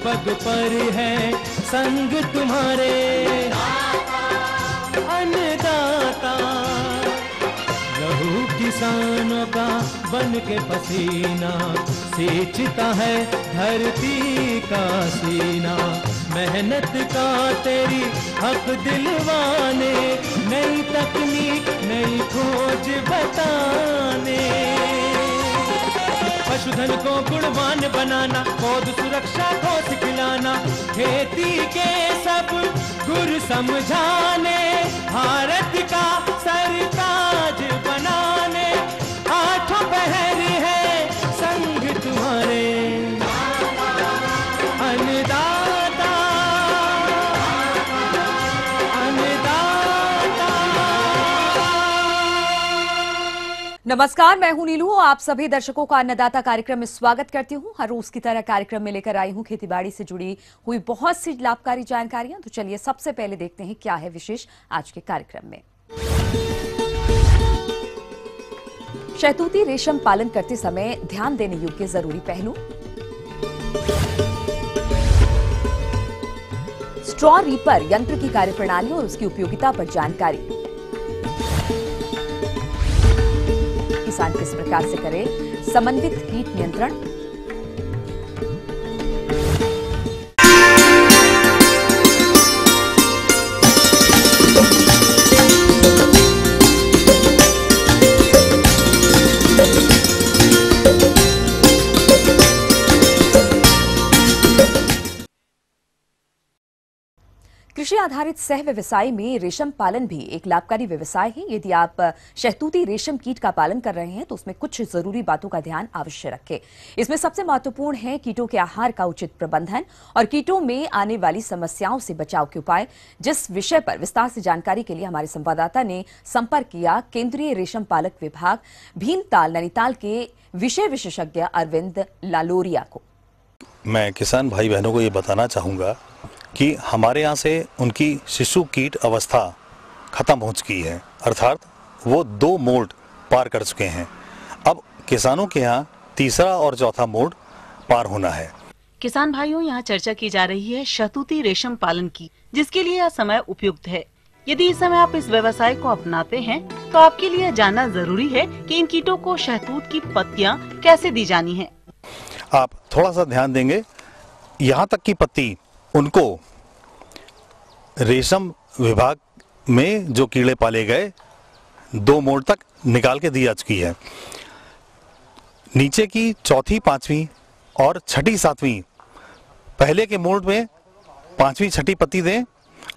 पग पर है संग तुम्हारे अन्नदाता। लहू किसानों का बन के पसीना सींचता है धरती का सीना। मेहनत का तेरी हक दिलवाने, नई तकनीक नई खोज बताने। पशुधन को गुणवान बनाना, पौध सुरक्षा को सिखलाना, खेती के सब गुर समझाने, भारत का सरताज बनाने। आठों पहर है संग तुम्हारे अन्नदाता अन्नदाता। नमस्कार, मैं हूं नीलू। आप सभी दर्शकों का अन्नदाता कार्यक्रम में स्वागत करती हूं। हर रोज की तरह कार्यक्रम में लेकर आई हूं खेतीबाड़ी से जुड़ी हुई बहुत सी लाभकारी जानकारियां। तो चलिए सबसे पहले देखते हैं क्या है विशेष आज के कार्यक्रम में। शहतूती रेशम पालन करते समय ध्यान देने योग्य जरूरी पहलू। स्ट्रॉ रीपर यंत्र की कार्यप्रणाली और उसकी उपयोगिता पर जानकारी। किसान किस प्रकार से करे समन्वित कीट नियंत्रण। कृषि आधारित सह व्यवसाय में रेशम पालन भी एक लाभकारी व्यवसाय है। यदि आप शहतूती रेशम कीट का पालन कर रहे हैं तो उसमें कुछ जरूरी बातों का ध्यान अवश्य रखें। इसमें सबसे महत्वपूर्ण है कीटों के आहार का उचित प्रबंधन और कीटों में आने वाली समस्याओं से बचाव के उपाय। जिस विषय पर विस्तार से जानकारी के लिए हमारे संवाददाता ने संपर्क किया केंद्रीय रेशम पालक विभाग भीमताल नैनीताल के विषय विशेषज्ञ अरविंद लालोरिया को। मैं किसान भाई बहनों को ये बताना चाहूँगा कि हमारे यहाँ से उनकी शिशु कीट अवस्था खत्म हो चुकी है, अर्थात वो 2 मोड पार कर चुके हैं। अब किसानों के यहाँ तीसरा और चौथा मोड पार होना है। किसान भाइयों, यहाँ चर्चा की जा रही है शहतूती रेशम पालन की, जिसके लिए यह समय उपयुक्त है। यदि इस समय आप इस व्यवसाय को अपनाते हैं तो आपके लिए जानना जरूरी है कि इन कीटों को शहतूत की पत्तियाँ कैसे दी जानी है। आप थोड़ा सा ध्यान देंगे, यहाँ तक की पत्ती उनको रेशम विभाग में जो कीड़े पाले गए 2 मोड तक निकाल के दी जा चुकी है। नीचे की चौथी, 5वीं और छठी, 7वीं पहले के मोड में 5वीं, छठी पत्ती दें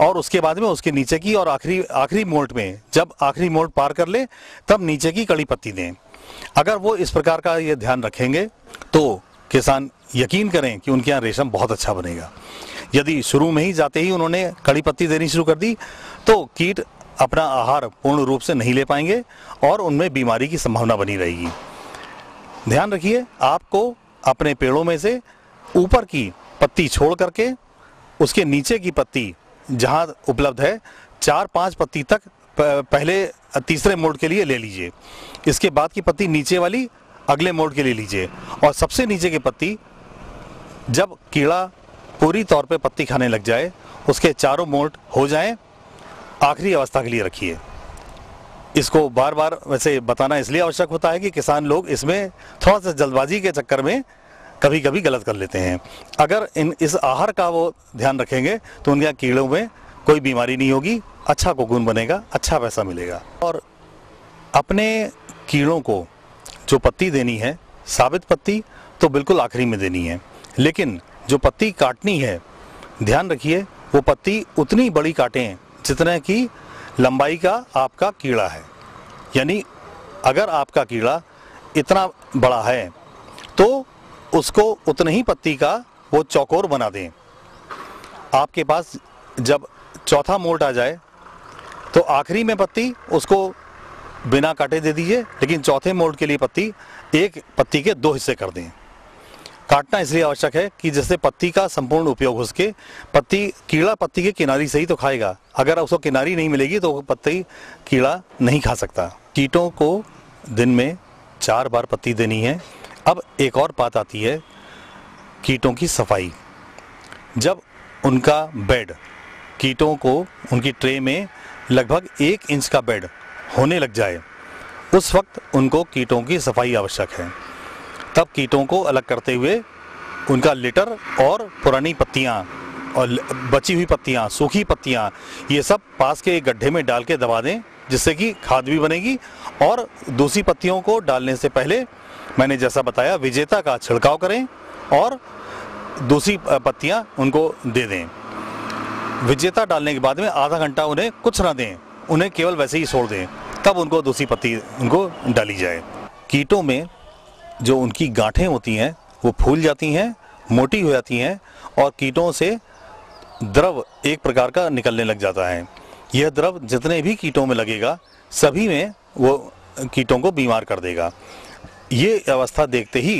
और उसके बाद में उसके नीचे की और आखिरी मोड में जब आखिरी मोड पार कर ले तब नीचे की कड़ी पत्ती दें। अगर वो इस प्रकार का ये ध्यान रखेंगे तो किसान यकीन करें कि उनके यहाँ रेशम बहुत अच्छा बनेगा। यदि शुरू में ही जाते ही उन्होंने कड़ी पत्ती देनी शुरू कर दी तो कीट अपना आहार पूर्ण रूप से नहीं ले पाएंगे और उनमें बीमारी की संभावना बनी रहेगी। ध्यान रखिए, आपको अपने पेड़ों में से ऊपर की पत्ती छोड़ करके उसके नीचे की पत्ती जहां उपलब्ध है 4-5 पत्ती तक पहले तीसरे मोड के लिए ले लीजिए। इसके बाद की पत्ती नीचे वाली अगले मोड के लिए लीजिए और सबसे नीचे की पत्ती जब कीड़ा पूरी तौर पे पत्ती खाने लग जाए, उसके चारों मोड हो जाएं, आखिरी अवस्था के लिए रखिए। इसको बार बार वैसे बताना इसलिए आवश्यक होता है कि किसान लोग इसमें थोड़ा सा जल्दबाजी के चक्कर में कभी कभी गलत कर लेते हैं। अगर इस आहार का वो ध्यान रखेंगे तो उनके कीड़ों में कोई बीमारी नहीं होगी, अच्छा कोकून बनेगा, अच्छा पैसा मिलेगा। और अपने कीड़ों को जो पत्ती देनी है, साबित पत्ती तो बिल्कुल आखिरी में देनी है, लेकिन जो पत्ती काटनी है ध्यान रखिए वो पत्ती उतनी बड़ी काटें जितने की लंबाई का आपका कीड़ा है। यानी अगर आपका कीड़ा इतना बड़ा है तो उसको उतनी ही पत्ती का वो चौकोर बना दें। आपके पास जब चौथा मोड आ जाए तो आखिरी में पत्ती उसको बिना काटे दे दीजिए, लेकिन चौथे मोड के लिए पत्ती एक पत्ती के 2 हिस्से कर दें। काटना इसलिए आवश्यक है कि जिससे पत्ती का संपूर्ण उपयोग हो सके। कीड़ा पत्ती के किनारी से ही तो खाएगा, अगर उसको किनारी नहीं मिलेगी तो पत्ती कीड़ा नहीं खा सकता। कीटों को दिन में 4 बार पत्ती देनी है। अब एक और बात आती है कीटों की सफाई। जब उनका बेड कीटों को उनकी ट्रे में लगभग 1 इंच का बेड होने लग जाए, उस वक्त उनको कीटों की सफाई आवश्यक है। तब कीटों को अलग करते हुए उनका लिटर और पुरानी पत्तियां और बची हुई पत्तियां, सूखी पत्तियां, ये सब पास के एक गड्ढे में डाल के दबा दें, जिससे कि खाद भी बनेगी। और दूसरी पत्तियों को डालने से पहले मैंने जैसा बताया विजेता का छिड़काव करें और दूसरी पत्तियां उनको दे दें। विजेता डालने के बाद में आधा घंटा उन्हें कुछ ना दें, उन्हें केवल वैसे ही छोड़ दें, तब उनको दूसरी पत्ती उनको डाली जाए। कीटों में जो उनकी गांठें होती हैं वो फूल जाती हैं, मोटी हो जाती हैं और कीटों से द्रव एक प्रकार का निकलने लग जाता है। यह द्रव जितने भी कीटों में लगेगा सभी में वो कीटों को बीमार कर देगा। ये अवस्था देखते ही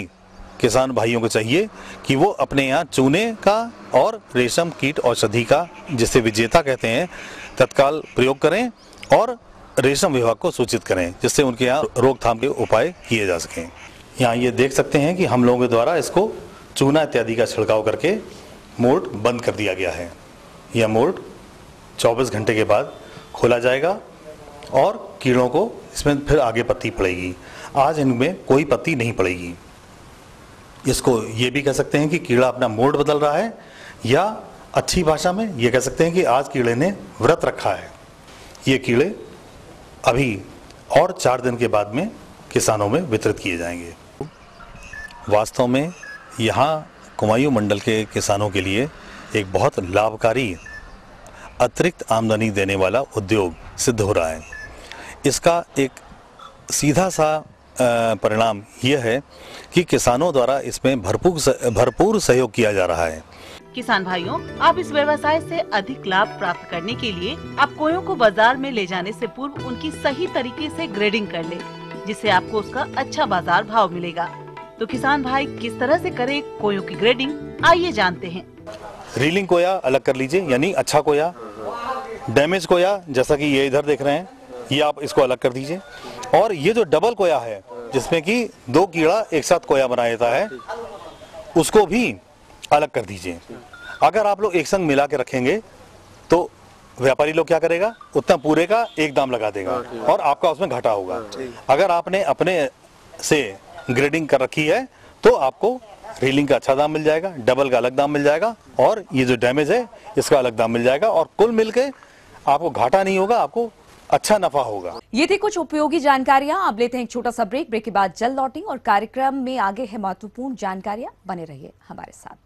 किसान भाइयों को चाहिए कि वो अपने यहाँ चूने का और रेशम कीट औषधि का, जिसे विजेता कहते हैं, तत्काल प्रयोग करें और रेशम विभाग को सूचित करें, जिससे उनके यहाँ रोकथाम के उपाय किए जा सकें। यहाँ ये देख सकते हैं कि हम लोगों के द्वारा इसको चूना इत्यादि का छिड़काव करके मोल्ड बंद कर दिया गया है। यह मोल्ड 24 घंटे के बाद खोला जाएगा और कीड़ों को इसमें फिर आगे पत्ती पड़ेगी। आज इनमें कोई पत्ती नहीं पड़ेगी। इसको ये भी कह सकते हैं कि कीड़ा अपना मोड बदल रहा है, या अच्छी भाषा में ये कह सकते हैं कि आज कीड़े ने व्रत रखा है। ये कीड़े अभी और 4 दिन के बाद में किसानों में वितरित किए जाएंगे। वास्तव में यहाँ कुमायूं मंडल के किसानों के लिए एक बहुत लाभकारी अतिरिक्त आमदनी देने वाला उद्योग सिद्ध हो रहा है। इसका एक सीधा सा परिणाम यह है कि किसानों द्वारा इसमें भरपूर सहयोग किया जा रहा है। किसान भाइयों, आप इस व्यवसाय से अधिक लाभ प्राप्त करने के लिए आप कोयों को बाजार में ले जाने से पूर्व उनकी सही तरीके से ग्रेडिंग कर ले, जिससे आपको उसका अच्छा बाजार भाव मिलेगा। तो किसान भाई किस तरह से करें कोयों की ग्रेडिंग, आइए जानते हैं। रीलिंग कोया अलग कर लीजिए, यानी अच्छा कोया। डैमेज कोया जैसा कि ये इधर देख रहे हैं, ये आप इसको अलग कर दीजिए। और ये जो डबल कोया है, जिसमें कि 2 कीड़ा एक साथ कोया बना देता है, उसको भी अलग कर दीजिए। अगर आप लोग एक संग मिला के रखेंगे तो व्यापारी लोग क्या करेगा, उतना पूरे का एक दाम लगा देगा और आपका उसमें घाटा होगा। अगर आपने अपने से ग्रेडिंग कर रखी है तो आपको रीलिंग का अच्छा दाम मिल जाएगा, डबल का अलग दाम मिल जाएगा और ये जो डैमेज है इसका अलग दाम मिल जाएगा, और कुल मिलके आपको घाटा नहीं होगा, आपको अच्छा नफा होगा। ये थी कुछ उपयोगी जानकारियां। अब लेते हैं एक छोटा सा ब्रेक। ब्रेक के बाद जल्द लौटें और कार्यक्रम में आगे है महत्वपूर्ण जानकारियां। बने रहिए हमारे साथ।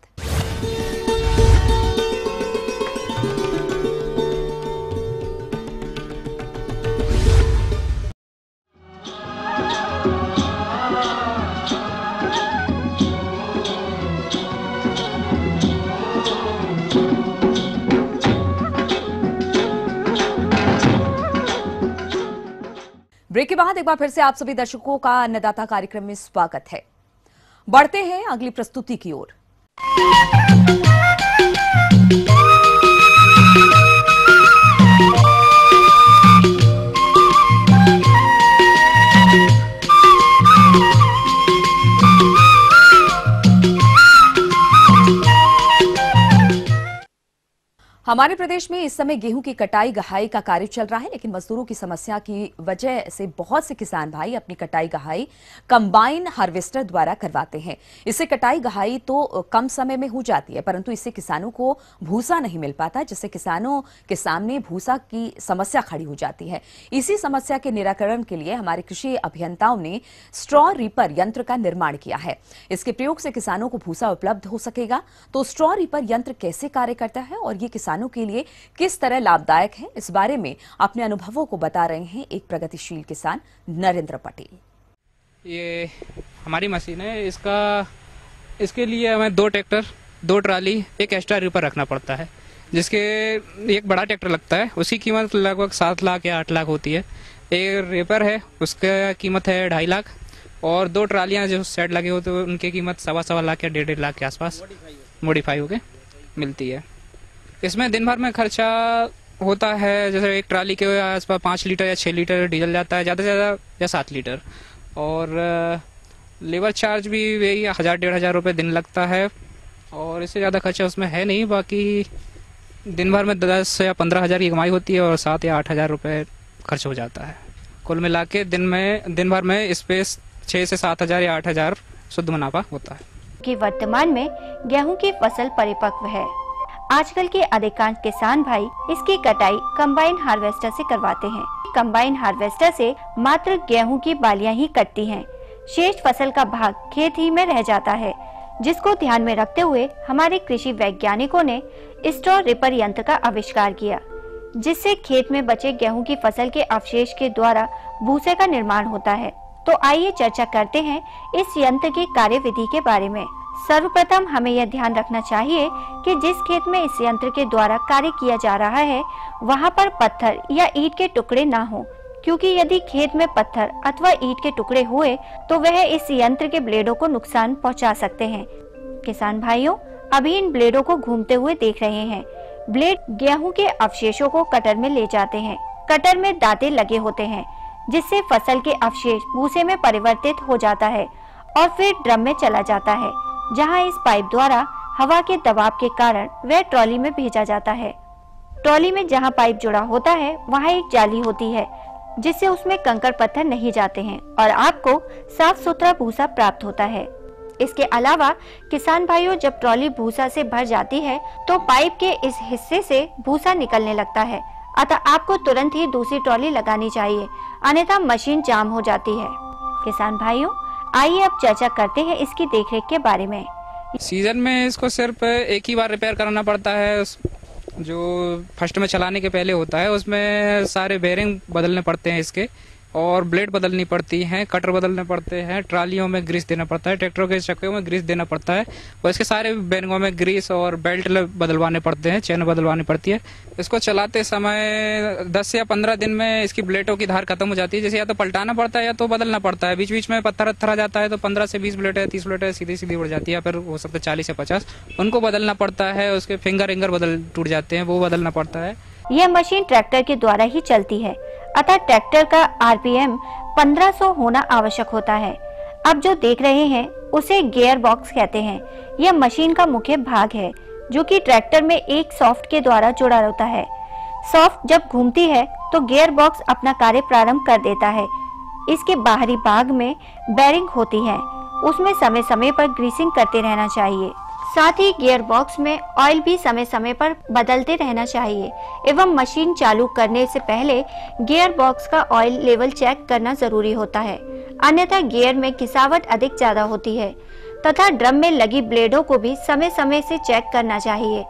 ब्रेक के बाद एक बार फिर से आप सभी दर्शकों का अन्नदाता कार्यक्रम में स्वागत है। बढ़ते हैं अगली प्रस्तुति की ओर। हमारे प्रदेश में इस समय गेहूं की कटाई गहाई का कार्य चल रहा है, लेकिन मजदूरों की समस्या की वजह से बहुत से किसान भाई अपनी कटाई गहाई कंबाइन हार्वेस्टर द्वारा करवाते हैं। इससे कटाई गहाई तो कम समय में हो जाती है, परंतु इससे किसानों को भूसा नहीं मिल पाता, जिससे किसानों के सामने भूसा की समस्या खड़ी हो जाती है। इसी समस्या के निराकरण के लिए हमारे कृषि अभियंताओं ने स्ट्रॉ रीपर यंत्र का निर्माण किया है। इसके प्रयोग से किसानों को भूसा उपलब्ध हो सकेगा। तो स्ट्रॉ रीपर यंत्र कैसे कार्य करता है और ये किसानों के लिए किस तरह लाभदायक है, इस बारे में अपने अनुभवों को बता रहे हैं एक प्रगतिशील किसान नरेंद्र पटेल। ये हमारी मशीन है, इसके लिए हमें 2 ट्रैक्टर, 2 ट्राली, एक एक्स्ट्रा रीपर रखना पड़ता है, जिसके एक बड़ा ट्रैक्टर लगता है, उसकी कीमत लगभग 7 लाख या 8 लाख होती है। एक रीपर है, उसका कीमत है 2.5 लाख, और 2 ट्रालियां जो सेट लगे होते हैं उनकी कीमत 1.25 लाख या 1.5 लाख के आसपास मॉडिफाई होके मिलती है। इसमें दिन भर में खर्चा होता है, जैसे एक ट्राली के आसपास 5 लीटर या 6 लीटर डीजल जाता है, ज़्यादा से ज़्यादा या 7 लीटर, और लेबर चार्ज भी वही 1000-1,500 रुपये दिन लगता है। और इससे ज़्यादा खर्चा उसमें है नहीं। बाकी दिन भर में 10 या 15 हज़ार की कमाई होती है और 7 या 8 हज़ार रुपये खर्च हो जाता है। कुल मिला के दिन भर में इस पे 6 से 7 हज़ार या 8 हज़ार शुद्ध मुनाफा होता है। कि वर्तमान में गेहूं की फसल परिपक्व है। आजकल के अधिकांश किसान भाई इसकी कटाई कंबाइन हार्वेस्टर से करवाते हैं। कंबाइन हार्वेस्टर से मात्र गेहूं की बालियां ही कटती हैं। शेष फसल का भाग खेत ही में रह जाता है, जिसको ध्यान में रखते हुए हमारे कृषि वैज्ञानिकों ने स्ट्रॉ रिपर यंत्र का आविष्कार किया, जिससे खेत में बचे गेहूं की फसल के अवशेष के द्वारा भूसे का निर्माण होता है। तो आइए चर्चा करते हैं इस यंत्र की कार्यविधि के बारे में। सर्वप्रथम हमें यह ध्यान रखना चाहिए कि जिस खेत में इस यंत्र के द्वारा कार्य किया जा रहा है वहां पर पत्थर या ईंट के टुकड़े ना हो, क्योंकि यदि खेत में पत्थर अथवा ईंट के टुकड़े हुए तो वह इस यंत्र के ब्लेडों को नुकसान पहुंचा सकते हैं। किसान भाइयों, अभी इन ब्लेडों को घूमते हुए देख रहे हैं। ब्लेड गेहूं के अवशेषों को कटर में ले जाते हैं। कटर में दांते लगे होते हैं, जिससे फसल के अवशेष भूसे में परिवर्तित हो जाता है और फिर ड्रम में चला जाता है, जहां इस पाइप द्वारा हवा के दबाव के कारण वह ट्रॉली में भेजा जाता है। ट्रॉली में जहां पाइप जुड़ा होता है वहां एक जाली होती है, जिससे उसमें कंकड़ पत्थर नहीं जाते हैं और आपको साफ सुथरा भूसा प्राप्त होता है। इसके अलावा किसान भाइयों, जब ट्रॉली भूसा से भर जाती है तो पाइप के इस हिस्से से भूसा निकलने लगता है, अतः आपको तुरंत ही दूसरी ट्रॉली लगानी चाहिए, अन्यथा मशीन जाम हो जाती है। किसान भाइयों, आइए अब चर्चा करते हैं इसकी देखरेख के बारे में। सीजन में इसको सिर्फ एक ही बार रिपेयर कराना पड़ता है। जो फर्स्ट में चलाने के पहले होता है उसमें सारे बेरिंग बदलने पड़ते हैं इसके, और ब्लेड बदलनी पड़ती हैं, कटर बदलने पड़ते हैं, ट्रालियों में ग्रीस देना पड़ता है, ट्रैक्टरों के चक्कों में ग्रीस देना पड़ता है, और इसके सारे बेरिंगों में ग्रीस और बेल्ट बदलवाने पड़ते हैं, चेन बदलवानी पड़ती है। इसको चलाते समय 10 या 15 दिन में इसकी ब्लेडों की धार खत्म हो जाती है, जैसे या तो पलटाना पड़ता है या तो बदलना पड़ता है। बीच बीच में पत्थर आ जाता है तो 15 से 20 ब्लेड 30 ब्लेड सीधी सीधी उड़ जाती है, फिर हो सकता है 40 से 50, उनको बदलना पड़ता है। उसके फिंगर टूट जाते हैं, वो बदलना पड़ता है। यह मशीन ट्रैक्टर के द्वारा ही चलती है, अतः ट्रैक्टर का आरपीएम 1500 होना आवश्यक होता है। अब जो देख रहे हैं उसे गियर बॉक्स कहते हैं। यह मशीन का मुख्य भाग है, जो कि ट्रैक्टर में एक सॉफ्ट के द्वारा जुड़ा रहता है। सॉफ्ट जब घूमती है तो गियर बॉक्स अपना कार्य प्रारंभ कर देता है। इसके बाहरी भाग में बेरिंग होती है, उसमें समय समय पर ग्रीसिंग करते रहना चाहिए। साथ ही गियर बॉक्स में ऑयल भी समय समय पर बदलते रहना चाहिए एवं मशीन चालू करने से पहले गियर बॉक्स का ऑयल लेवल चेक करना जरूरी होता है, अन्यथा गियर में घिसावट अधिक ज्यादा होती है। तथा ड्रम में लगी ब्लेडों को भी समय समय से चेक करना चाहिए।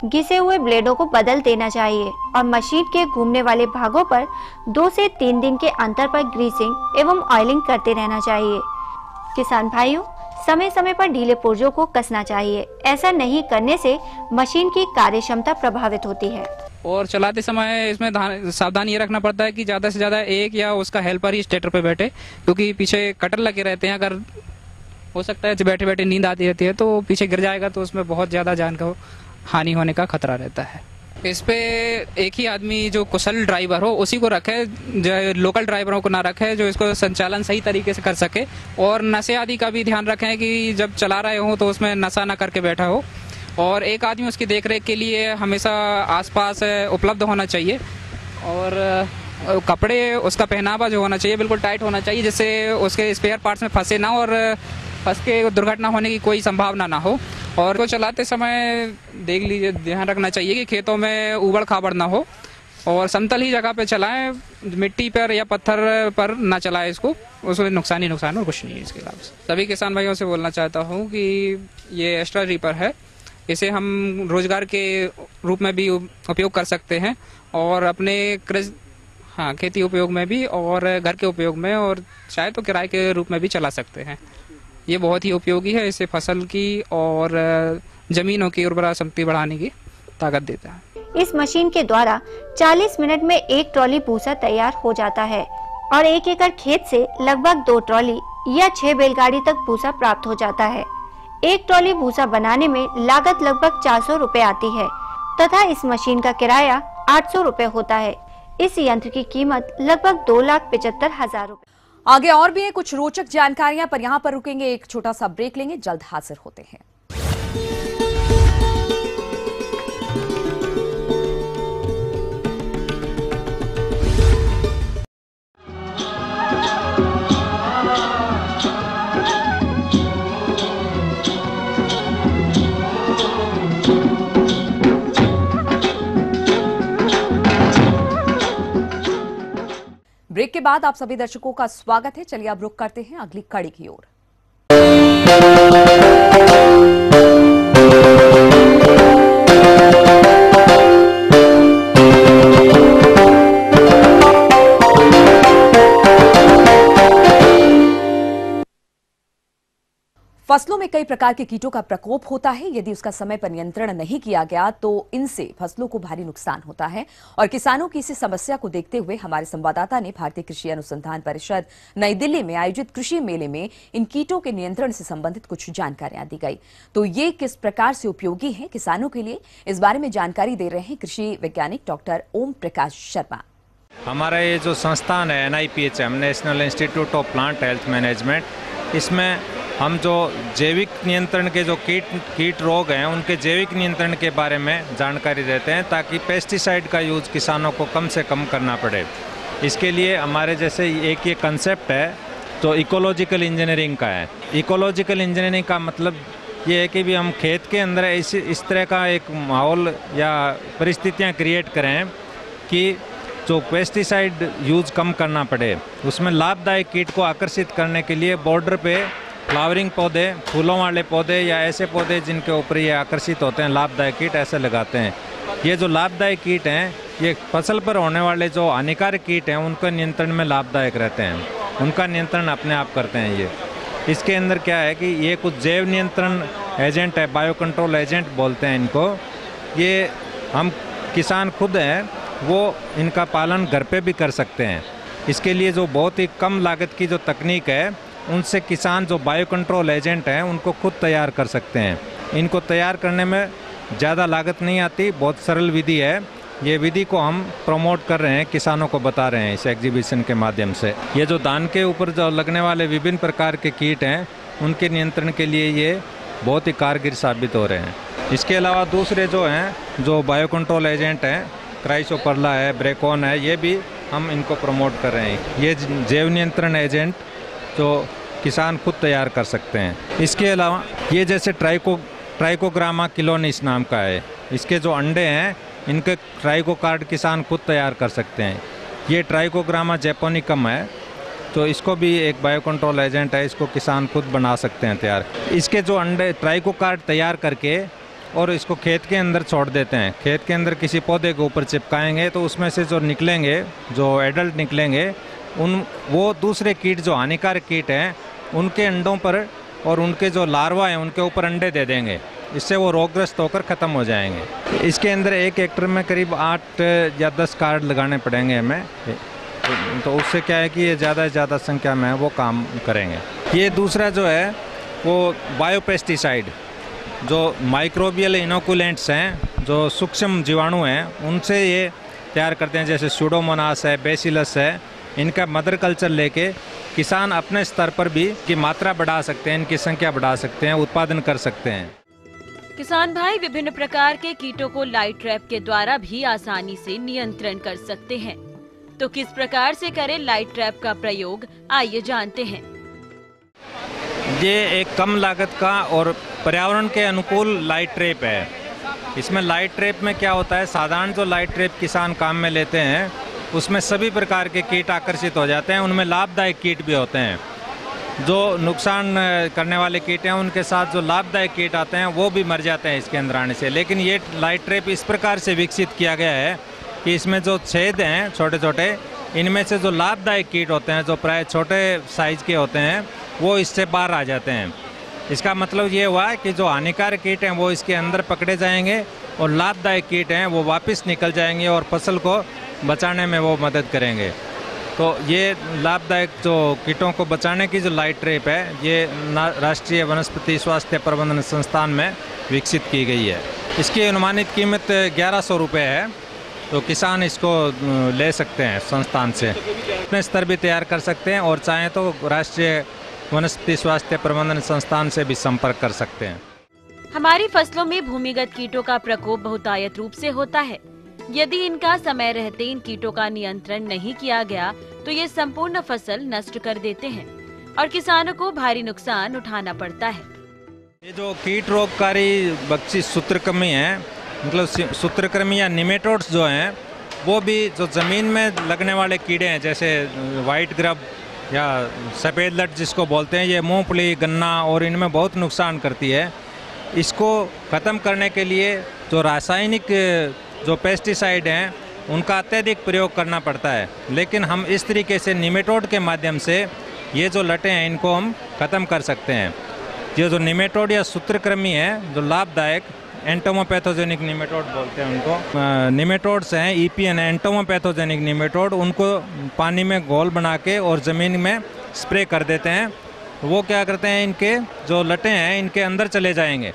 घिसे हुए ब्लेडों को बदल देना चाहिए और मशीन के घूमने वाले भागों पर 2 से 3 दिन के अंतर पर ग्रीसिंग एवं ऑयलिंग करते रहना चाहिए। किसान भाइयों, समय समय पर ढीले पुर्जों को कसना चाहिए। ऐसा नहीं करने से मशीन की कार्यक्षमता प्रभावित होती है। और चलाते समय इसमें सावधान ये रखना पड़ता है कि ज्यादा से ज्यादा एक या उसका हेल्पर ही स्टेटर पे बैठे, क्योंकि पीछे कटर लगे रहते हैं। अगर हो सकता है बैठे बैठे नींद आती रहती है तो पीछे गिर जाएगा, तो उसमें बहुत ज्यादा जान को हानि होने का खतरा रहता है। इस पे एक ही आदमी जो कुशल ड्राइवर हो उसी को रखे, जो लोकल ड्राइवरों को ना रखे, जो इसको संचालन सही तरीके से कर सके। और नशे आदि का भी ध्यान रखें कि जब चला रहे हो तो उसमें नशा ना करके बैठा हो। और एक आदमी उसकी देखरेख के लिए हमेशा आसपास उपलब्ध होना चाहिए। और कपड़े, उसका पहनावा जो होना चाहिए बिल्कुल टाइट होना चाहिए, जिससे उसके स्पेयर पार्ट्स में फंसे ना और फंस के दुर्घटना होने की कोई संभावना ना हो। और को चलाते समय देख लीजिए, ध्यान रखना चाहिए कि खेतों में उबड़ खाबड़ ना हो और समतल ही जगह पे चलाएं, मिट्टी पर या पत्थर पर ना चलाएं इसको, उसमें नुकसान ही नुकसान और कुछ नहीं है इसके अलावा। सभी किसान भाइयों से बोलना चाहता हूँ कि ये एक्स्ट्रा रीपर है, इसे हम रोजगार के रूप में भी उपयोग कर सकते हैं और अपने खेती उपयोग में भी और घर के उपयोग में, और चाहे तो किराए के रूप में भी चला सकते हैं। ये बहुत ही उपयोगी है, इससे फसल की और जमीनों की उर्वरा शक्ति बढ़ाने की ताकत देता है। इस मशीन के द्वारा 40 मिनट में 1 ट्रॉली भूसा तैयार हो जाता है और 1 एकड़ खेत से लगभग 2 ट्रॉली या 6 बैलगाड़ी तक भूसा प्राप्त हो जाता है। 1 ट्रॉली भूसा बनाने में लागत लगभग 400 रुपए आती है तथा इस मशीन का किराया 800 रुपए होता है। इस यंत्र की कीमत लगभग 2,75,000 रुपए। आगे और भी है कुछ रोचक जानकारियां, पर यहां पर रुकेंगे, एक छोटा सा ब्रेक लेंगे, जल्द हाजिर होते हैं। ब्रेक के बाद आप सभी दर्शकों का स्वागत है। चलिए अब रुख करते हैं अगली कड़ी की ओर। फसलों में कई प्रकार के कीटों का प्रकोप होता है। यदि उसका समय पर नियंत्रण नहीं किया गया तो इनसे फसलों को भारी नुकसान होता है और किसानों की इसी समस्या को देखते हुए हमारे संवाददाता ने भारतीय कृषि अनुसंधान परिषद नई दिल्ली में आयोजित कृषि मेले में इन कीटों के नियंत्रण से संबंधित कुछ जानकारियां दी गई। तो ये किस प्रकार से उपयोगी है किसानों के लिए, इस बारे में जानकारी दे रहे हैं कृषि वैज्ञानिक डॉक्टर ओम प्रकाश शर्मा। हमारा ये जो संस्थान है NIPHM, national institute of plant health management, इसमें हम जो जैविक नियंत्रण के जो कीट रोग हैं उनके जैविक नियंत्रण के बारे में जानकारी देते हैं ताकि पेस्टिसाइड का यूज़ किसानों को कम से कम करना पड़े। इसके लिए हमारे जैसे एक ये कंसेप्ट है तो इकोलॉजिकल इंजीनियरिंग का है। इकोलॉजिकल इंजीनियरिंग का मतलब ये है कि भी हम खेत के अंदर इस तरह का एक माहौल या परिस्थितियाँ क्रिएट करें कि जो पेस्टिसाइड यूज़ कम करना पड़े। उसमें लाभदायक कीट को आकर्षित करने के लिए बॉर्डर पे फ्लावरिंग पौधे, फूलों वाले पौधे या ऐसे पौधे जिनके ऊपर ये आकर्षित होते हैं लाभदायक कीट, ऐसे लगाते हैं। ये जो लाभदायक कीट हैं ये फसल पर होने वाले जो हानिकारक कीट हैं उनका नियंत्रण में लाभदायक रहते हैं, उनका नियंत्रण अपने आप करते हैं। ये इसके अंदर क्या है कि ये कुछ जैव नियंत्रण एजेंट है, बायो कंट्रोल एजेंट बोलते हैं इनको। ये हम किसान खुद हैं वो इनका पालन घर पे भी कर सकते हैं। इसके लिए जो बहुत ही कम लागत की जो तकनीक है उनसे किसान जो बायो कंट्रोल एजेंट हैं उनको खुद तैयार कर सकते हैं। इनको तैयार करने में ज़्यादा लागत नहीं आती, बहुत सरल विधि है। ये विधि को हम प्रमोट कर रहे हैं, किसानों को बता रहे हैं इस एग्जीबिशन के माध्यम से। ये जो धान के ऊपर जो लगने वाले विभिन्न प्रकार के कीट हैं उनके नियंत्रण के लिए ये बहुत ही कारगर साबित हो रहे हैं। इसके अलावा दूसरे जो हैं जो बायो कंट्रोल एजेंट हैं, क्राइसोपरला है, ब्रेकॉन है, ये भी हम इनको प्रमोट कर रहे हैं। ये जैव नियंत्रण एजेंट जो किसान खुद तैयार कर सकते हैं। इसके अलावा ये जैसे ट्राइकोग्रामा किलोनिस नाम का है, इसके जो अंडे हैं इनके ट्राइकोकार्ड किसान खुद तैयार कर सकते हैं। ये ट्राइकोग्रामा जैपोनिकम है तो इसको भी एक बायो कंट्रोल एजेंट है, इसको किसान खुद बना सकते हैं तैयार। इसके जो अंडे ट्राइकोकार्ड तैयार करके और इसको खेत के अंदर छोड़ देते हैं, खेत के अंदर किसी पौधे के ऊपर चिपकाएंगे तो उसमें से जो निकलेंगे, जो एडल्ट निकलेंगे, वो दूसरे कीट जो हानिकारक कीट हैं उनके अंडों पर और उनके जो लार्वा हैं उनके ऊपर अंडे दे देंगे। इससे वो रोगग्रस्त होकर ख़त्म हो जाएंगे। इसके अंदर एक हेक्टर में करीब 8 या 10 कार्ड लगाने पड़ेंगे हमें, तो उससे क्या है कि ये ज़्यादा से ज़्यादा संख्या में वो काम करेंगे। ये दूसरा जो है वो बायोपेस्टिसाइड, जो माइक्रोबियल इनोकुलेंट्स हैं, जो सूक्ष्म जीवाणु हैं, उनसे ये तैयार करते हैं। जैसे सूडोमोनास है, बेसिलस है, इनका मदर कल्चर लेके किसान अपने स्तर पर भी की मात्रा बढ़ा सकते हैं, इनकी संख्या बढ़ा सकते हैं, उत्पादन कर सकते हैं। किसान भाई विभिन्न प्रकार के कीटों को लाइट ट्रैप के द्वारा भी आसानी से नियंत्रण कर सकते हैं। तो किस प्रकार से करें लाइट ट्रैप का प्रयोग, आइए जानते हैं। ये एक कम लागत का और पर्यावरण के अनुकूल लाइट ट्रैप है। इसमें लाइट ट्रैप में क्या होता है, साधारण जो लाइट ट्रैप किसान काम में लेते हैं उसमें सभी प्रकार के कीट आकर्षित हो जाते हैं, उनमें लाभदायक कीट भी होते हैं। जो नुकसान करने वाले कीट हैं उनके साथ जो लाभदायक कीट आते हैं वो भी मर जाते हैं इसके अंदर आने से। लेकिन ये लाइट ट्रैप इस प्रकार से विकसित किया गया है कि इसमें जो छेद हैं छोटे छोटे, इनमें से जो लाभदायक कीट होते हैं जो प्राय छोटे साइज के होते हैं वो इससे बाहर आ जाते हैं। इसका मतलब ये हुआ कि जो हानिकारक कीट हैं वो इसके अंदर पकड़े जाएंगे और लाभदायक कीट हैं वो वापस निकल जाएंगे और फसल को बचाने में वो मदद करेंगे। तो ये लाभदायक जो कीटों को बचाने की जो लाइट ट्रैप है ये राष्ट्रीय वनस्पति स्वास्थ्य प्रबंधन संस्थान में विकसित की गई है। इसकी अनुमानित कीमत 1100 रुपये है, तो किसान इसको ले सकते हैं संस्थान से, अपने स्तर भी तैयार कर सकते हैं और चाहें तो राष्ट्रीय वनस्पति स्वास्थ्य प्रबंधन संस्थान से भी संपर्क कर सकते हैं। हमारी फसलों में भूमिगत कीटों का प्रकोप बहुतायत रूप से होता है। यदि इनका समय रहते इन कीटों का नियंत्रण नहीं किया गया तो ये संपूर्ण फसल नष्ट कर देते हैं और किसानों को भारी नुकसान उठाना पड़ता है। ये जो कीट रोगकारी बख्शी सूत्रकृमि है, मतलब सूत्रकृमि या निमेटोड्स जो हैं वो भी जो ज़मीन में लगने वाले कीड़े हैं, जैसे वाइट ग्रब या सफ़ेद लट जिसको बोलते हैं, ये मूंगफली, गन्ना और इनमें बहुत नुकसान करती है। इसको ख़त्म करने के लिए जो रासायनिक जो पेस्टिसाइड हैं उनका अत्यधिक प्रयोग करना पड़ता है, लेकिन हम इस तरीके से निमेटोड के माध्यम से ये जो लटें हैं इनको हम ख़त्म कर सकते हैं। ये जो निमेटोड या सूत्रकृमि है जो लाभदायक एंटोमोपैथोजेनिक निमेटोड बोलते हैं उनको, निमेटोड्स हैं ईपीएन एंटोमोपैथोजेनिक निमेटोड, उनको पानी में घोल बना के और ज़मीन में स्प्रे कर देते हैं। वो क्या करते हैं, इनके जो लटें हैं इनके अंदर चले जाएंगे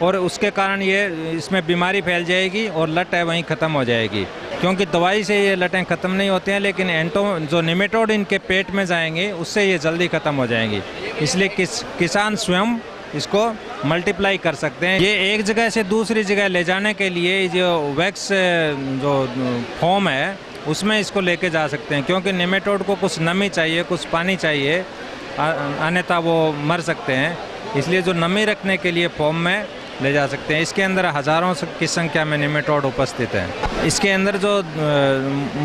और उसके कारण ये इसमें बीमारी फैल जाएगी और लट है वहीं ख़त्म हो जाएगी, क्योंकि दवाई से ये लटें ख़त्म नहीं होती हैं, लेकिन जो निमेटोड इनके पेट में जाएंगे उससे ये जल्दी ख़त्म हो जाएंगी। इसलिए किसान स्वयं इसको मल्टीप्लाई कर सकते हैं। ये एक जगह से दूसरी जगह ले जाने के लिए जो वैक्स जो फॉर्म है उसमें इसको लेके जा सकते हैं, क्योंकि निमेटोड को कुछ नमी चाहिए, कुछ पानी चाहिए, अन्यथा वो मर सकते हैं। इसलिए जो नमी रखने के लिए फॉर्म में ले जा सकते हैं। इसके अंदर हज़ारों की संख्या में निमेटोड उपस्थित है। इसके अंदर जो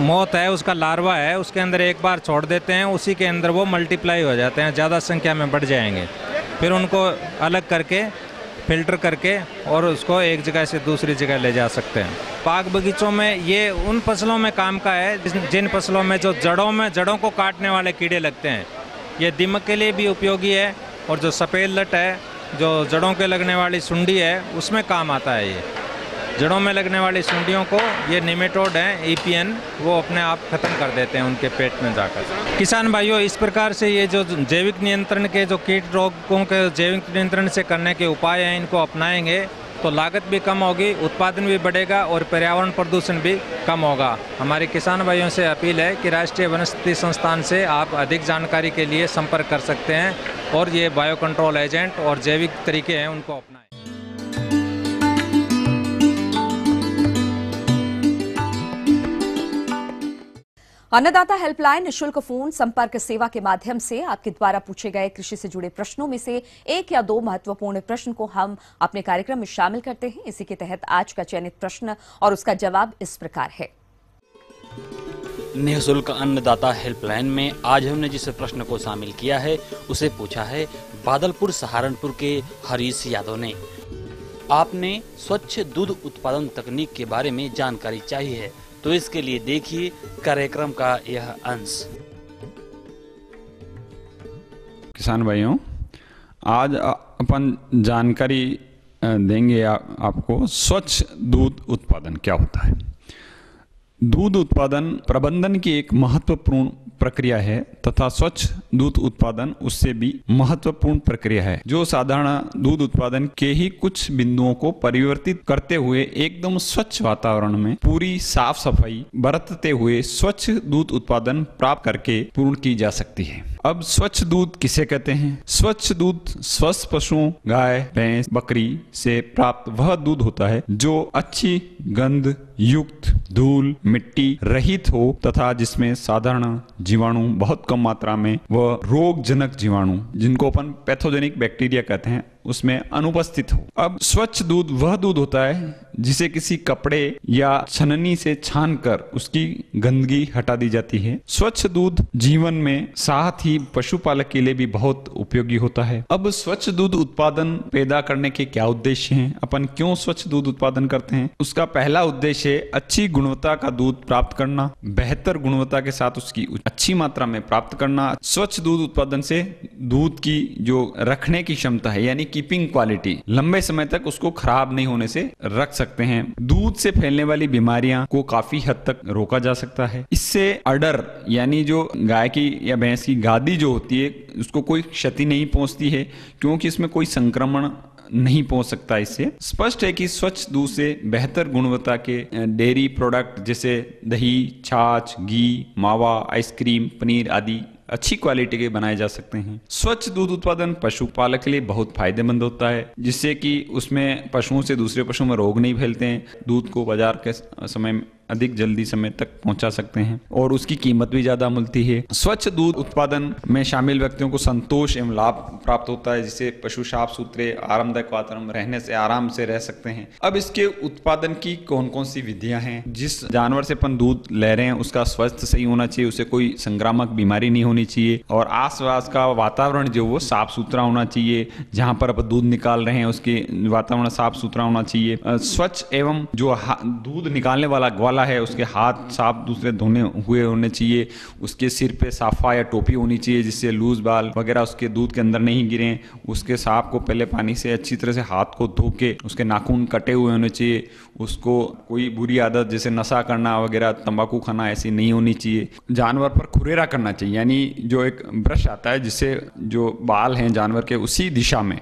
मौत है उसका लार्वा है, उसके अंदर एक बार छोड़ देते हैं, उसी के अंदर वो मल्टीप्लाई हो जाते हैं, ज़्यादा संख्या में बढ़ जाएंगे। फिर उनको अलग करके फिल्टर करके और उसको एक जगह से दूसरी जगह ले जा सकते हैं। बाग बगीचों में ये उन फसलों में काम का है जिन फसलों में जो जड़ों को काटने वाले कीड़े लगते हैं। ये दीमक के लिए भी उपयोगी है और जो सफ़ेद लट है जो जड़ों के लगने वाली सुंडी है उसमें काम आता है। ये जड़ों में लगने वाली सुंडियों को ये निमेटोड हैं ईपीएन, वो अपने आप ख़त्म कर देते हैं उनके पेट में जाकर। किसान भाइयों, इस प्रकार से ये जो जैविक नियंत्रण के जो कीट रोगों के जैविक नियंत्रण से करने के उपाय हैं इनको अपनाएंगे तो लागत भी कम होगी, उत्पादन भी बढ़ेगा और पर्यावरण प्रदूषण भी कम होगा। हमारे किसान भाइयों से अपील है कि राष्ट्रीय वनस्पति संस्थान से आप अधिक जानकारी के लिए संपर्क कर सकते हैं और ये बायो कंट्रोल एजेंट और जैविक तरीके हैं उनको अपनाएं। अन्नदाता हेल्पलाइन निःशुल्क फोन संपर्क सेवा के माध्यम से आपके द्वारा पूछे गए कृषि से जुड़े प्रश्नों में से एक या दो महत्वपूर्ण प्रश्न को हम अपने कार्यक्रम में शामिल करते हैं। इसी के तहत आज का चयनित प्रश्न और उसका जवाब इस प्रकार है। निःशुल्क अन्नदाता हेल्पलाइन में आज हमने जिस प्रश्न को शामिल किया है उसे पूछा है बादलपुर सहारनपुर के हरीश यादव ने। आपने स्वच्छ दूध उत्पादन तकनीक के बारे में जानकारी चाहिए है, तो इसके लिए देखिए कार्यक्रम का यह अंश। किसान भाइयों, आज अपन जानकारी देंगे आपको स्वच्छ दूध उत्पादन क्या होता है। दूध उत्पादन प्रबंधन की एक महत्वपूर्ण प्रक्रिया है तथा स्वच्छ दूध उत्पादन उससे भी महत्वपूर्ण प्रक्रिया है, जो साधारण दूध उत्पादन के ही कुछ बिंदुओं को परिवर्तित करते हुए एकदम स्वच्छ वातावरण में पूरी साफ सफाई बरतते हुए स्वच्छ दूध उत्पादन प्राप्त करके पूर्ण की जा सकती है। अब स्वच्छ दूध किसे कहते हैं? स्वच्छ दूध स्वस्थ पशुओं गाय, भैंस, बकरी से प्राप्त वह दूध होता है जो अच्छी गंध युक्त, धूल, मिट्टी रहित हो तथा जिसमें साधारण जीवाणु बहुत कम मात्रा में व रोगजनक जीवाणु जिनको अपन पैथोजेनिक बैक्टीरिया कहते हैं उसमें अनुपस्थित हो। अब स्वच्छ दूध वह दूध होता है जिसे किसी कपड़े या छननी से छानकर उसकी गंदगी हटा दी जाती है। स्वच्छ दूध जीवन में साथ ही पशुपालक के लिए भी बहुत उपयोगी होता है। अब स्वच्छ दूध उत्पादन पैदा करने के क्या उद्देश्य हैं? अपन क्यों स्वच्छ दूध उत्पादन करते हैं? उसका पहला उद्देश्य है अच्छी गुणवत्ता का दूध प्राप्त करना, बेहतर गुणवत्ता के साथ उसकी अच्छी मात्रा में प्राप्त करना। स्वच्छ दूध उत्पादन से दूध की जो रखने की क्षमता है यानी कीपिंग क्वालिटी, लंबे समय तक उसको खराब नहीं होने से रख सकते हैं। दूध से फैलने वाली बीमारियां को काफी हद तक रोका जा सकता है। इससे अडर यानी जो गाय की या भैंस की गादी जो होती है उसको कोई क्षति नहीं पहुंचती है, क्योंकि इसमें कोई संक्रमण नहीं पहुंच सकता। इससे स्पष्ट है कि स्वच्छ दूध से बेहतर गुणवत्ता के डेयरी प्रोडक्ट जैसे दही, छाछ, घी, मावा, आइसक्रीम, पनीर आदि अच्छी क्वालिटी के बनाए जा सकते हैं। स्वच्छ दूध उत्पादन पशुपालक के लिए बहुत फायदेमंद होता है, जिससे कि उसमें पशुओं से दूसरे पशुओं में रोग नहीं फैलते हैं। दूध को बाजार के समय अधिक जल्दी समय तक पहुंचा सकते हैं और उसकी कीमत भी ज्यादा मिलती है। स्वच्छ दूध उत्पादन में शामिल व्यक्तियों को संतोष एवं लाभ प्राप्त होता है, जिससे पशु साफ सुथरे आरामदायक वातावरण में रहने से आराम से रह सकते हैं। अब इसके उत्पादन की कौन कौन सी विधियां हैं? जिस जानवर से अपन दूध ले रहे हैं उसका स्वास्थ्य सही होना चाहिए, उसे कोई संक्रामक बीमारी नहीं होनी चाहिए और आसपास का वातावरण जो वो साफ सुथरा होना चाहिए। जहां पर अपन दूध निकाल रहे हैं उसके वातावरण साफ सुथरा होना चाहिए। स्वच्छ एवं जो दूध निकालने वाला ग्वाला है उसके हाथ साफ दूसरे धोने हुए होने चाहिए। उसके सिर पे साफा या टोपी होनी चाहिए जिससे लूज बाल वगैरह उसके दूध के अंदर नहीं गिरे। उसके सांप को पहले पानी से अच्छी तरह से हाथ को धो के उसके नाखून कटे हुए होने चाहिए। उसको कोई बुरी आदत जैसे नशा करना वगैरह, तंबाकू खाना ऐसी नहीं होनी चाहिए। जानवर पर खुरेरा करना चाहिए, यानी जो एक ब्रश आता है जिससे जो बाल हैं जानवर के उसी दिशा में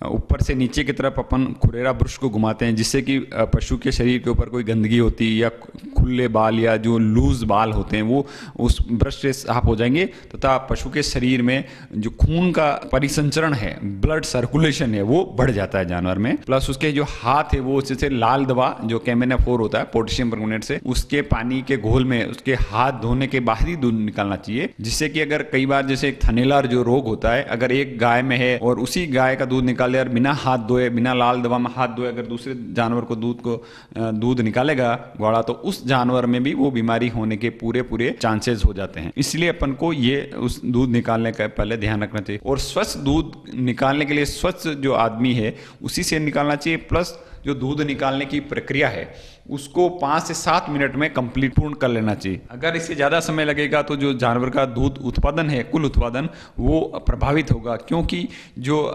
ऊपर से नीचे की तरफ अपन खुरेरा ब्रश को घुमाते हैं, जिससे कि पशु के शरीर के ऊपर कोई गंदगी होती है या खुले बाल या जो लूज बाल होते हैं वो उस ब्रश से साफ हो जाएंगे तथा पशु के शरीर में जो खून का परिसंचरण है, ब्लड सर्कुलेशन है, वो बढ़ जाता है जानवर में। प्लस उसके जो हाथ है वो जैसे लाल दवा जो कैमेनाफोर होता है पोटेशियम परमंगनेट से, उसके पानी के घोल में उसके हाथ धोने के बाद ही दूध निकालना चाहिए। जिससे कि अगर कई बार जैसे एक थनेलर जो रोग होता है, अगर एक गाय में है और उसी गाय का दूध निकाल यार बिना हाथ धोए, बिना लाल दवा में हाथ धोए अगर दूसरे जानवर को दूध निकालेगा ग्वाला, तो उस जानवर में भी वो बीमारी होने के पूरे चांसेस हो जाते हैं। इसलिए अपन को ये उस दूध निकालने का पहले ध्यान रखना चाहिए। और स्वच्छ दूध निकालने के लिए स्वच्छ जो आदमी है उसी से निकालना चाहिए। प्लस जो दूध निकालने की प्रक्रिया है उसको 5 से 7 मिनट में कंप्लीट पूर्ण कर लेना चाहिए। अगर इससे ज़्यादा समय लगेगा तो जो जानवर का दूध उत्पादन है, कुल उत्पादन, वो प्रभावित होगा, क्योंकि जो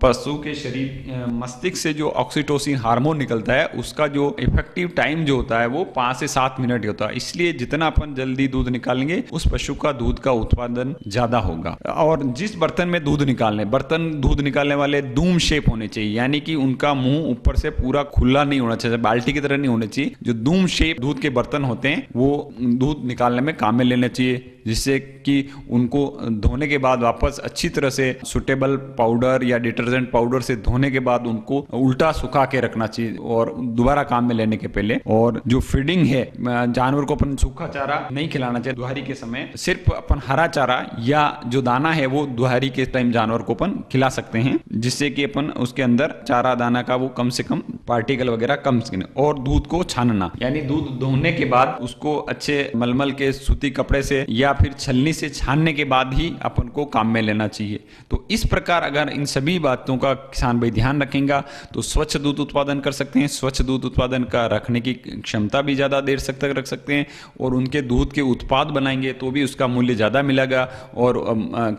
पशु के शरीर मस्तिष्क से जो ऑक्सीटोसिन हार्मोन निकलता है उसका जो इफेक्टिव टाइम जो होता है वो 5 से 7 मिनट होता है। इसलिए जितना अपन जल्दी दूध निकालेंगे उस पशु का दूध का उत्पादन ज़्यादा होगा। और जिस बर्तन में दूध निकालने, बर्तन दूध निकालने वाले दूम शेप होने चाहिए, यानी कि उनका मुंह ऊपर से पूरा खुला नहीं होना चाहिए, बाल्टी की तरह नहीं होना चाहिए। जो दूम शेप दूध के बर्तन होते हैं वो दूध निकालने में काम में लेने चाहिए, जिससे कि उनको धोने के बाद वापस अच्छी तरह से सुटेबल पाउडर या डिटर्जेंट पाउडर से धोने के बाद उनको उल्टा सुखा के रखना चाहिए और दोबारा काम में लेने के पहले। और जो फीडिंग है, जानवर को अपन सूखा चारा नहीं खिलाना चाहिए दुहारी के समय, सिर्फ अपन हरा चारा या जो दाना है वो दुहारी के टाइम जानवर को अपन खिला सकते हैं, जिससे कि अपन उसके अंदर चारा दाना का वो कम से कम पार्टिकल वगैरह कम से। और दूध को छानना, यानी दूध धोने के बाद उसको अच्छे मलमल के सूती कपड़े से या फिर छलनी से छानने के बाद ही अपन को काम में लेना चाहिए। तो इस प्रकार अगर इन सभी बातों का किसान भाई ध्यान रखेगा तो स्वच्छ दूध उत्पादन कर सकते हैं। स्वच्छ दूध उत्पादन का रखने की क्षमता भी ज़्यादा देर तक रख सकते हैं और उनके दूध के उत्पाद बनाएंगे तो भी उसका मूल्य ज़्यादा मिलेगा और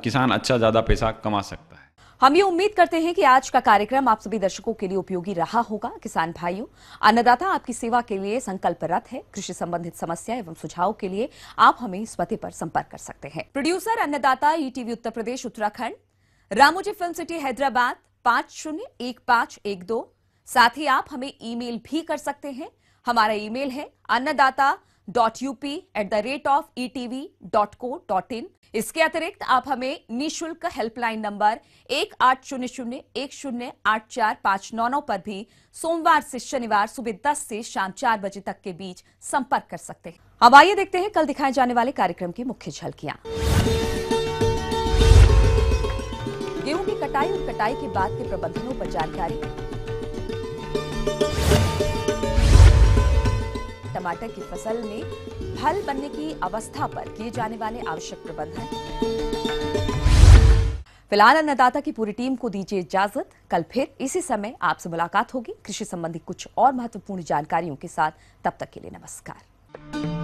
किसान अच्छा ज़्यादा पैसा कमा सकता है। हम ये उम्मीद करते हैं कि आज का कार्यक्रम आप सभी दर्शकों के लिए उपयोगी रहा होगा। किसान भाइयों, अन्नदाता आपकी सेवा के लिए संकल्परत है। कृषि संबंधित समस्या एवं सुझाव के लिए आप हमें इस पते पर संपर्क कर सकते हैं। प्रोड्यूसर अन्नदाता, ETV Uttar Pradesh Uttarakhand, Ramoji film city Hyderabad 501512। साथ ही आप हमें ईमेल भी कर सकते हैं। हमारा ईमेल है annadata.up@etv.co.in। इसके अतिरिक्त आप हमें निःशुल्क हेल्पलाइन नंबर 1800108459 पर भी सोमवार से शनिवार सुबह 10 से शाम 4 बजे तक के बीच संपर्क कर सकते हैं। अब आइए देखते हैं कल दिखाए जाने वाले कार्यक्रम की मुख्य झलकियां। गेहूं की कटाई और कटाई के बाद के प्रबंधनों पर जानकारी, टमाटर की फसल में फल बनने की अवस्था पर किए जाने वाले आवश्यक प्रबंधन। फिलहाल अन्नदाता की पूरी टीम को दीजिए इजाजत। कल फिर इसी समय आपसे मुलाकात होगी कृषि संबंधी कुछ और महत्वपूर्ण जानकारियों के साथ। तब तक के लिए नमस्कार।